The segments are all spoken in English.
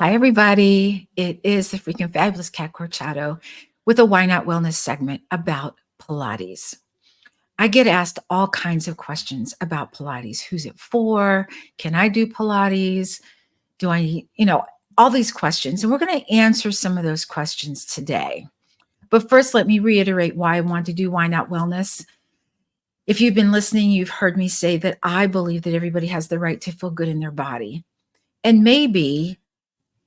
Hi, everybody. It is the freaking fabulous Cat Corchado with a Why Not Wellness segment about Pilates. I get asked all kinds of questions about Pilates. Who's it for? Can I do Pilates? Do I, all these questions. And we're going to answer some of those questions today. But first, let me reiterate why I want to do Why Not Wellness. If you've been listening, you've heard me say that I believe that everybody has the right to feel good in their body. And maybe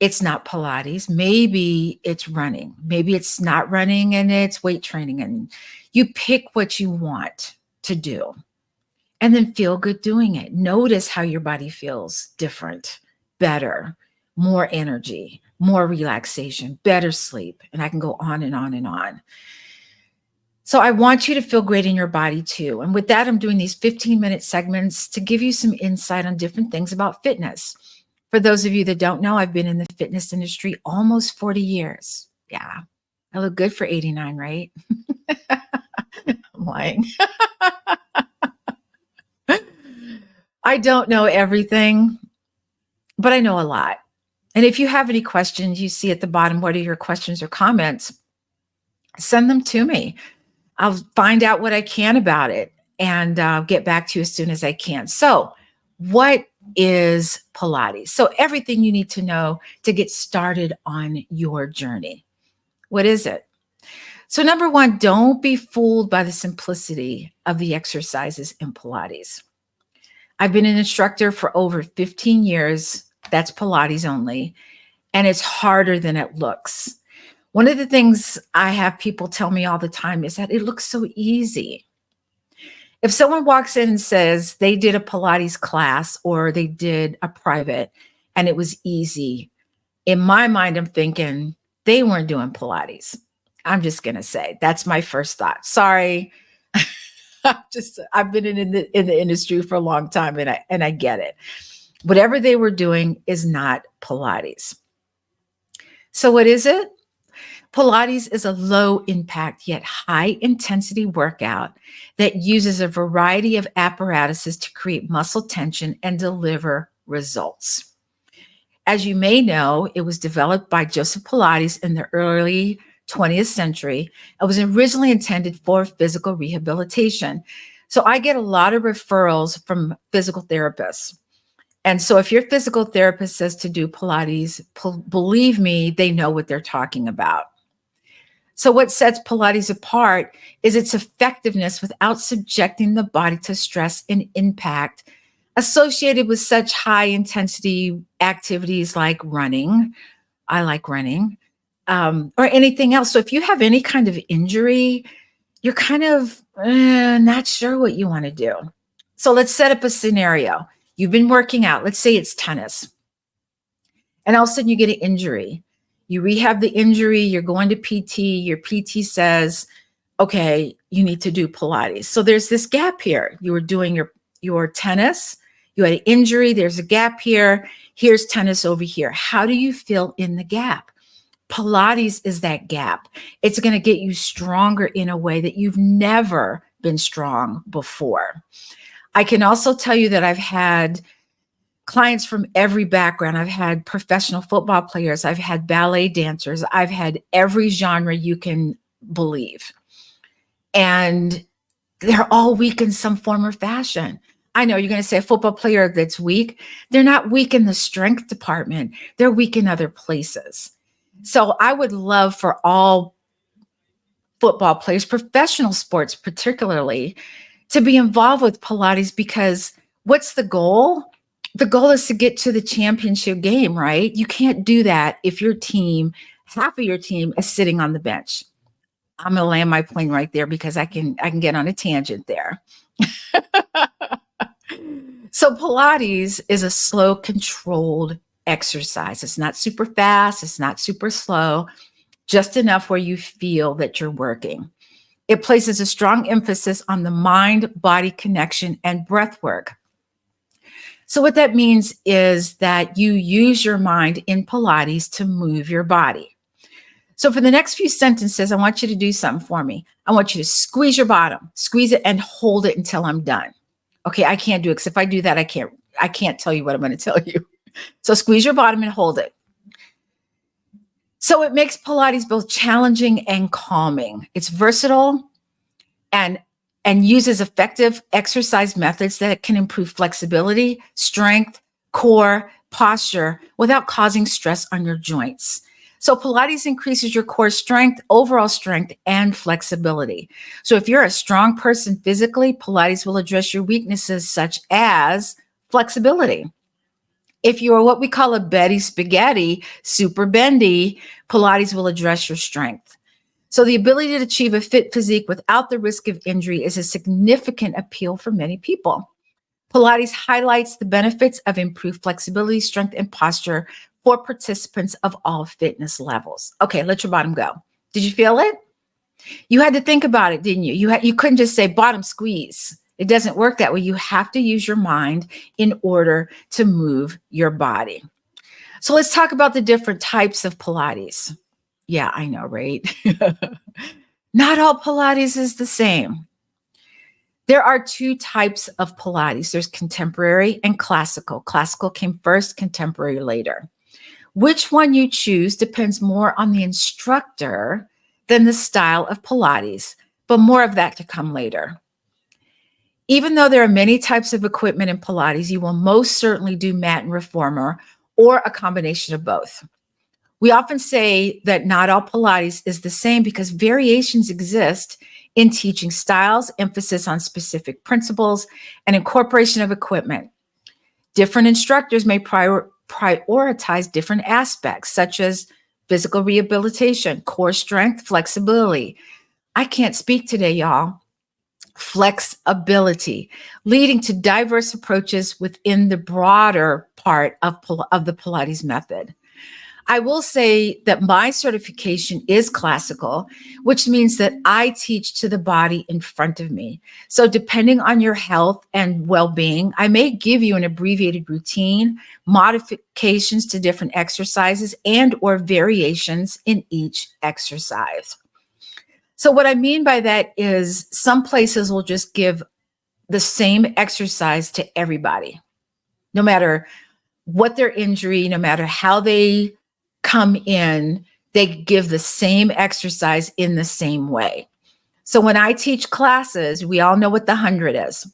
it's not Pilates. Maybe it's running. Maybe it's not running and it's weight training. And you pick what you want to do and then feel good doing it. Notice how your body feels different, better, more energy, more relaxation, better sleep. And I can go on and on and on. So I want you to feel great in your body too. And with that, I'm doing these 15-minute segments to give you some insight on different things about fitness. For those of you that don't know, I've been in the fitness industry almost 40 years. Yeah, I look good for 89, right? I'm lying. I don't know everything, but I know a lot. And if you have any questions, you see at the bottom, what are your questions or comments? Send them to me. I'll find out what I can about it and get back to you as soon as I can. So what is Pilates? So everything you need to know to get started on your journey. What is it? So number one, don't be fooled by the simplicity of the exercises in Pilates. I've been an instructor for over 15 years. That's Pilates only. And it's harder than it looks. One of the things I have people tell me all the time is that it looks so easy. If someone walks in and says they did a Pilates class or they did a private and it was easy, in my mind, I'm thinking they weren't doing Pilates. I'm just going to say that's my first thought. Sorry. I've been in the industry for a long time and I get it. Whatever they were doing is not Pilates. So what is it? Pilates is a low impact yet high intensity workout that uses a variety of apparatuses to create muscle tension and deliver results. As you may know, it was developed by Joseph Pilates in the early 20th century. It was originally intended for physical rehabilitation. So I get a lot of referrals from physical therapists. And so if your physical therapist says to do Pilates, believe me, they know what they're talking about. So what sets Pilates apart is its effectiveness without subjecting the body to stress and impact associated with such high intensity activities like running. I like running, or anything else. So if you have any kind of injury, you're kind of not sure what you want to do. So let's set up a scenario. You've been working out. Let's say it's tennis. And all of a sudden you get an injury. You rehab the injury, you're going to PT, your PT says, okay, you need to do Pilates. So there's this gap here. You were doing your tennis, you had an injury, there's a gap here, here's tennis over here. How do you fill in the gap? Pilates is that gap. It's going to get you stronger in a way that you've never been strong before. I can also tell you that I've had clients from every background. I've had professional football players. I've had ballet dancers. I've had every genre you can believe. And they're all weak in some form or fashion. I know you're going to say a football player that's weak. They're not weak in the strength department. They're weak in other places. So I would love for all football players, professional sports particularly, to be involved with Pilates because what's the goal? The goal is to get to the championship game, right? You can't do that if your team, half of your team is sitting on the bench. I'm going to land my plane right there because I can get on a tangent there. So Pilates is a slow, controlled exercise. It's not super fast. It's not super slow, just enough where you feel that you're working. It places a strong emphasis on the mind-body connection and breath work. So what that means is that you use your mind in Pilates to move your body. So for the next few sentences, I want you to do something for me. I want you to squeeze your bottom, squeeze it and hold it until I'm done. Okay, I can't do it because if I do that, I can't tell you what I'm going to tell you. So squeeze your bottom and hold it. So it makes Pilates both challenging and calming. It's versatile and uses effective exercise methods that can improve flexibility, strength, core, posture without causing stress on your joints. So Pilates increases your core strength, overall strength, and flexibility. So if you're a strong person physically, Pilates will address your weaknesses such as flexibility. If you are what we call a Betty Spaghetti, super bendy, Pilates will address your strength. So the ability to achieve a fit physique without the risk of injury is a significant appeal for many people. Pilates highlights the benefits of improved flexibility, strength, and posture for participants of all fitness levels. Okay, let your bottom go. Did you feel it? You had to think about it, didn't you? You couldn't just say bottom squeeze. It doesn't work that way. You have to use your mind in order to move your body. So let's talk about the different types of Pilates. Yeah, I know, right? Not all Pilates is the same. There are two types of Pilates. There's contemporary and classical. Classical came first, contemporary later. Which one you choose depends more on the instructor than the style of Pilates, but more of that to come later. Even though there are many types of equipment in Pilates, you will most certainly do mat and reformer or a combination of both. We often say that not all Pilates is the same because variations exist in teaching styles, emphasis on specific principles, and incorporation of equipment. Different instructors may prioritize different aspects, such as physical rehabilitation, core strength, flexibility. I can't speak today, y'all. Flexibility, leading to diverse approaches within the broader part of the Pilates method. I will say that my certification is classical, which means that I teach to the body in front of me. So depending on your health and well-being, I may give you an abbreviated routine, modifications to different exercises, and or variations in each exercise. So what I mean by that is some places will just give the same exercise to everybody, no matter what their injury, no matter how they come in, they give the same exercise in the same way. So when I teach classes, we all know what the 100 is.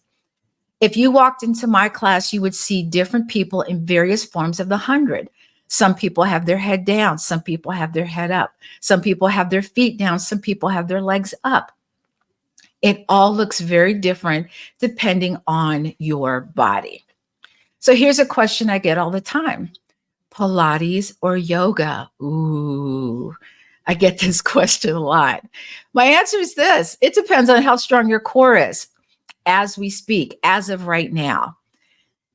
If you walked into my class, you would see different people in various forms of the 100. Some people have their head down. Some people have their head up. Some people have their feet down. Some people have their legs up. It all looks very different depending on your body. So here's a question I get all the time. Pilates or yoga? Ooh, I get this question a lot. My answer is this. It depends on how strong your core is as we speak, as of right now.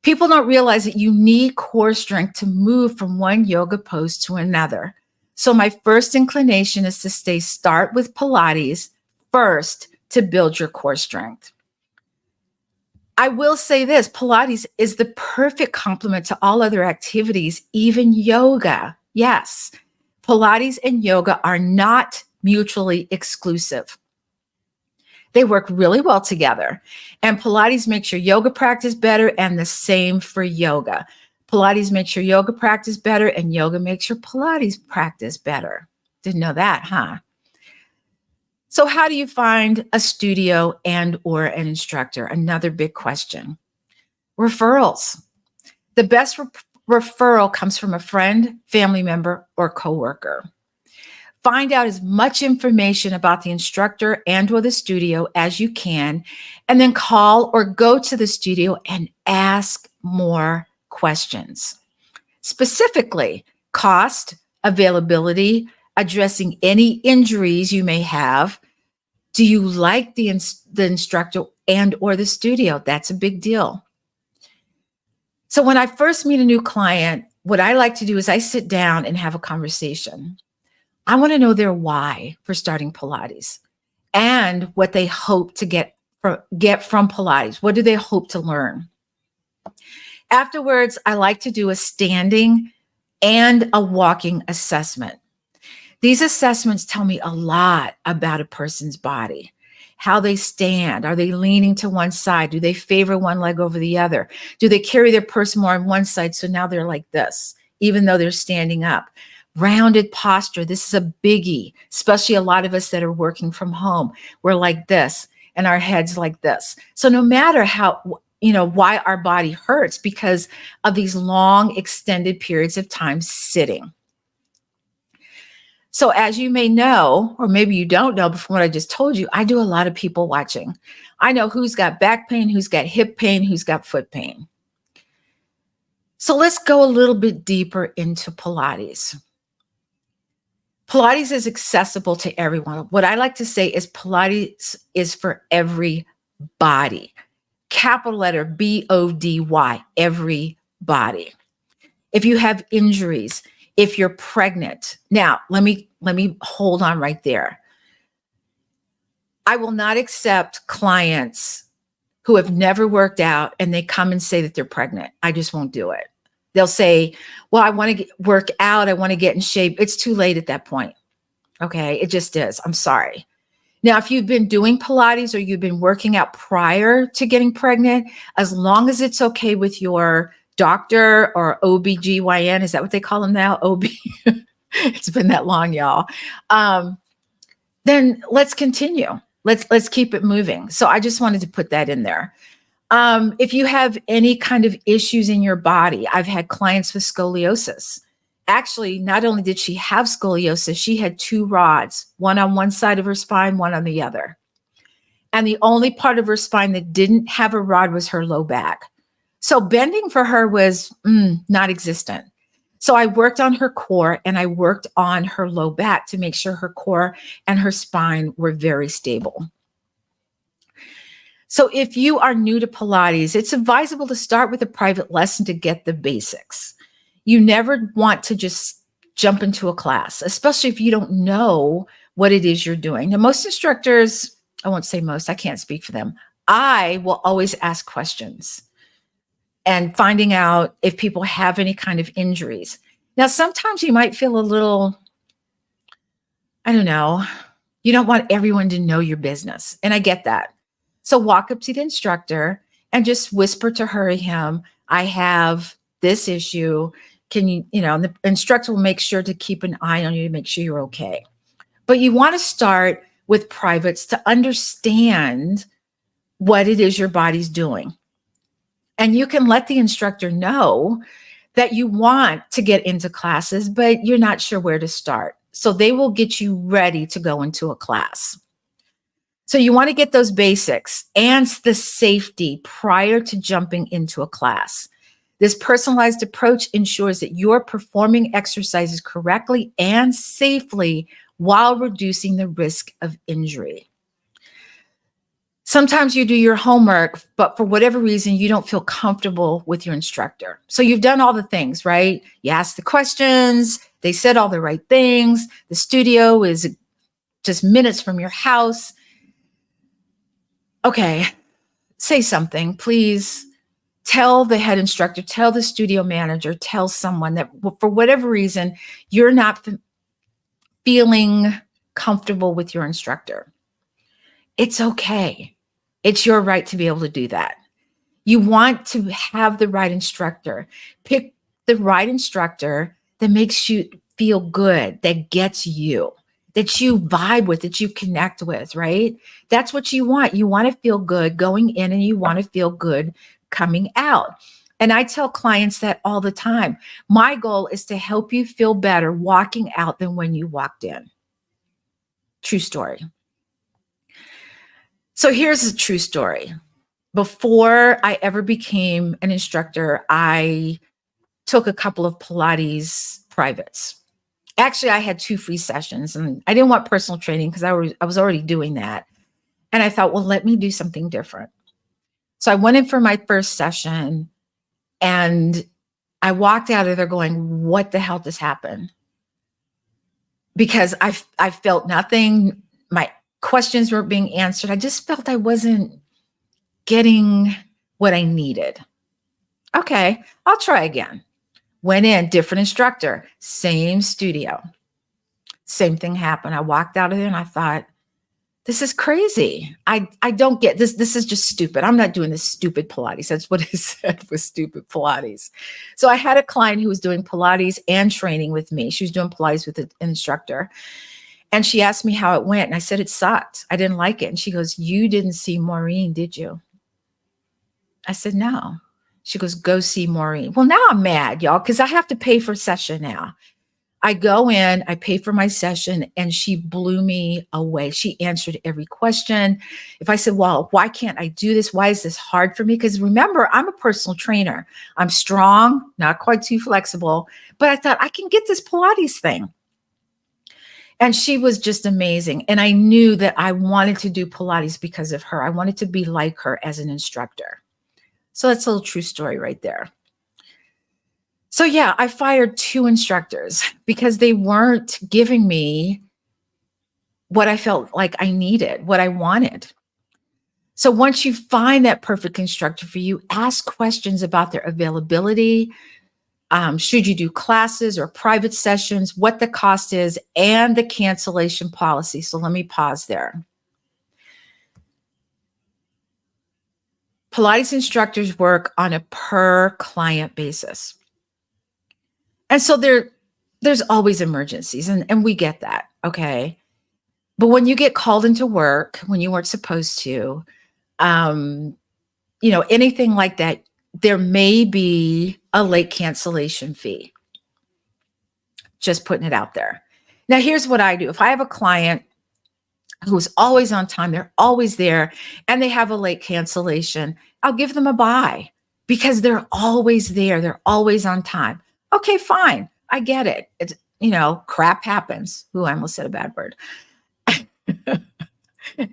People don't realize that you need core strength to move from one yoga pose to another. So my first inclination is to start with Pilates first to build your core strength. I will say this, Pilates is the perfect complement to all other activities, even yoga. Yes, Pilates and yoga are not mutually exclusive. They work really well together. And Pilates makes your yoga practice better and the same for yoga. Pilates makes your yoga practice better and yoga makes your Pilates practice better. Didn't know that, huh? So how do you find a studio and or an instructor? Another big question. Referrals. The best referral comes from a friend, family member, or coworker. Find out as much information about the instructor and or the studio as you can, and then call or go to the studio and ask more questions. Specifically, cost, availability, addressing any injuries you may have. Do you like the instructor and or the studio? That's a big deal. So when I first meet a new client, what I like to do is I sit down and have a conversation. I want to know their why for starting Pilates and what they hope to get from Pilates. What do they hope to learn? Afterwards, I like to do a standing and a walking assessment. These assessments tell me a lot about a person's body, how they stand. Are they leaning to one side? Do they favor one leg over the other? Do they carry their purse more on one side so now they're like this, even though they're standing up? Rounded posture. This is a biggie, especially a lot of us that are working from home. We're like this and our heads like this. So no matter how, why our body hurts because of these long extended periods of time sitting. So as you may know, or maybe you don't know, but from what I just told you, I do a lot of people watching. I know who's got back pain, who's got hip pain, who's got foot pain. So let's go a little bit deeper into Pilates. Pilates is accessible to everyone. What I like to say is Pilates is for everybody. Capital letter BODY, everybody. If you have injuries, if you're pregnant. Now, let me hold on right there. I will not accept clients who have never worked out and they come and say that they're pregnant. I just won't do it. They'll say, well, I want to work out. I want to get in shape. It's too late at that point. Okay, it just is. I'm sorry. Now, if you've been doing Pilates or you've been working out prior to getting pregnant, as long as it's okay with your doctor or OBGYN, is that what they call them now? OB. It's been that long, y'all. Then let's continue. Let's keep it moving. So I just wanted to put that in there. If you have any kind of issues in your body, I've had clients with scoliosis. Actually, not only did she have scoliosis, she had two rods, one on one side of her spine, one on the other. And the only part of her spine that didn't have a rod was her low back. So bending for her was not existent. So I worked on her core and I worked on her low back to make sure her core and her spine were very stable. So if you are new to Pilates, it's advisable to start with a private lesson to get the basics. You never want to just jump into a class, especially if you don't know what it is you're doing. Now, most instructors, I won't say most, I can't speak for them. I will always ask questions and finding out if people have any kind of injuries. Now, sometimes you might feel a little, I don't know, you don't want everyone to know your business. And I get that. So walk up to the instructor and just whisper to her or him, I have this issue. Can you, and the instructor will make sure to keep an eye on you to make sure you're okay. But you want to start with privates to understand what it is your body's doing. And you can let the instructor know that you want to get into classes, but you're not sure where to start. So they will get you ready to go into a class. So you want to get those basics and the safety prior to jumping into a class. This personalized approach ensures that you're performing exercises correctly and safely while reducing the risk of injury. Sometimes you do your homework, but for whatever reason, you don't feel comfortable with your instructor. So you've done all the things, right? You asked the questions, they said all the right things. The studio is just minutes from your house. Okay, say something, please. Tell the head instructor, tell the studio manager, tell someone that for whatever reason, you're not feeling comfortable with your instructor. It's okay. It's your right to be able to do that. You want to have the right instructor. Pick the right instructor that makes you feel good, that gets you, that you vibe with, that you connect with, right? That's what you want. You want to feel good going in and you want to feel good coming out. And I tell clients that all the time. My goal is to help you feel better walking out than when you walked in. True story. So here's a true story. Before I ever became an instructor, I took a couple of Pilates privates. Actually, I had 2 free sessions and I didn't want personal training because I was already doing that. And I thought, well, let me do something different. So I went in for my first session and I walked out of there going, what the hell just happened? Because I felt nothing. My questions weren't being answered. I just felt I wasn't getting what I needed. Okay, I'll try again. Went in, different instructor, same studio. Same thing happened. I walked out of there and I thought, This is crazy. I don't get this. This is just stupid. I'm not doing this stupid Pilates. That's what I said was stupid Pilates. So I had a client who was doing Pilates and training with me. She was doing Pilates with an instructor. And she asked me how it went. And I said, it sucked. I didn't like it. And she goes, you didn't see Maureen, did you? I said, no. She goes, go see Maureen. Well, now I'm mad, y'all, because I have to pay for a session now. I go in, I pay for my session, and she blew me away. She answered every question. If I said, well, why can't I do this? Why is this hard for me? Because remember, I'm a personal trainer. I'm strong, not quite too flexible, but I thought I can get this Pilates thing. And she was just amazing. And I knew that I wanted to do Pilates because of her. I wanted to be like her as an instructor. So that's a little true story right there. So yeah, I fired 2 instructors because they weren't giving me what I felt like I needed, what I wanted. So once you find that perfect instructor for you, ask questions about their availability. Should you do classes or private sessions, what the cost is, and the cancellation policy. So let me pause there. Pilates instructors work on a per client basis. And so there's always emergencies, and we get that, okay? But when you get called into work when you weren't supposed to, anything like that, there may be a late cancellation fee. Just putting it out there. Now, here's what I do. If I have a client who's always on time, they're always there, and they have a late cancellation, I'll give them a buy because they're always there. They're always on time. Okay, fine. I get it. It's, crap happens. Ooh, I almost said a bad word.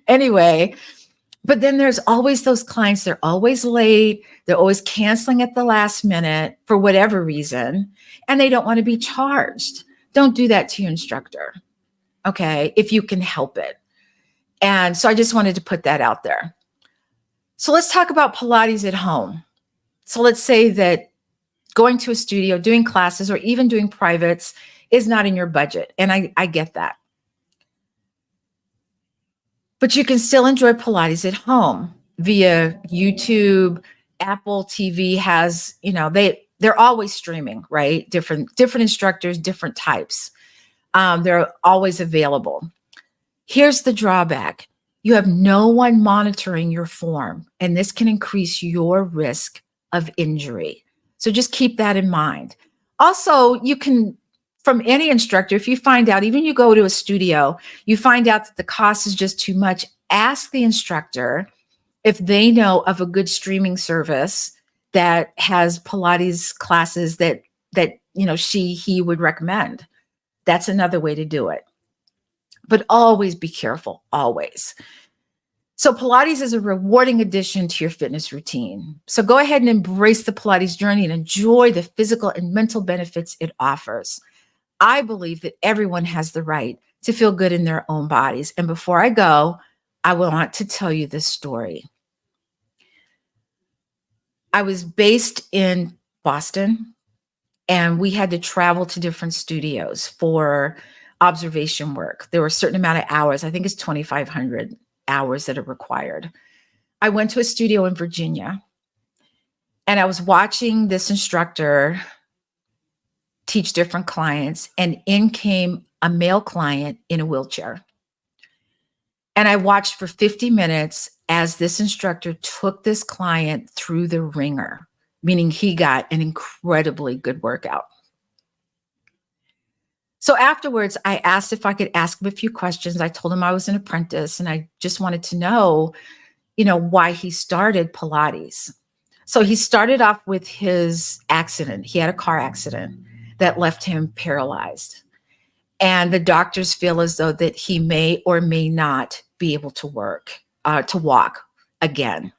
Anyway, but then there's always those clients, they're always late. They're always canceling at the last minute for whatever reason, and they don't want to be charged. Don't do that to your instructor, okay, if you can help it. And so I just wanted to put that out there. So let's talk about Pilates at home. So let's say that going to a studio, doing classes, or even doing privates is not in your budget. And I get that. But you can still enjoy Pilates at home via YouTube. Apple TV has, they're always streaming, right? Different instructors, different types. They're always available. Here's the drawback. You have no one monitoring your form, and this can increase your risk of injury. So just keep that in mind. Also, you can, from any instructor, if you find out, even you go to a studio, you find out that the cost is just too much, ask the instructor if they know of a good streaming service that has Pilates classes that he would recommend. That's another way to do it. But always be careful, always. So Pilates is a rewarding addition to your fitness routine. So go ahead and embrace the Pilates journey and enjoy the physical and mental benefits it offers. I believe that everyone has the right to feel good in their own bodies. And before I go, I want to tell you this story. I was based in Boston, and we had to travel to different studios for observation work. There were a certain amount of hours. I think it's 2,500 hours that are required. I went to a studio in Virginia, and I was watching this instructor teach different clients, and in came a male client in a wheelchair. And I watched for 50 minutes as this instructor took this client through the ringer, meaning he got an incredibly good workout. So afterwards, I asked if I could ask him a few questions. I told him I was an apprentice, and I just wanted to know, why he started Pilates. So he started off with his accident. He had a car accident that left him paralyzed. And the doctors feel as though that he may or may not be able to walk again.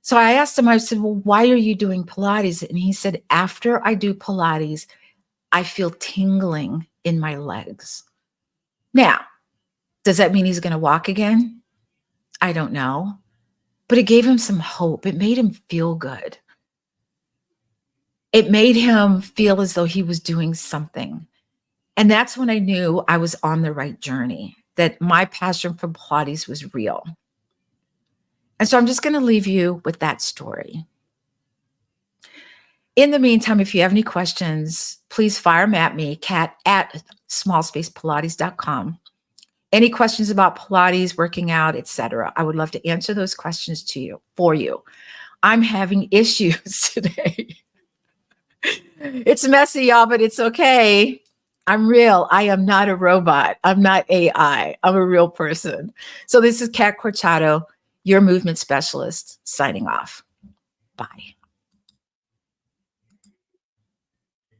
So I asked him, I said, well, why are you doing Pilates? And he said, after I do Pilates, I feel tingling in my legs. Now, does that mean he's going to walk again? I don't know. But it gave him some hope. It made him feel good. It made him feel as though he was doing something. And that's when I knew I was on the right journey. that my passion for Pilates was real. And so I'm just going to leave you with that story. In the meantime, if you have any questions, please fire them at me, kat@smallspacepilates.com. Any questions about Pilates, working out, etc. I would love to answer those questions for you. I'm having issues today. It's messy, y'all, but it's okay. I'm real. I am not a robot. I'm not AI. I'm a real person. So this is Kat Corchado, your movement specialist, signing off. Bye.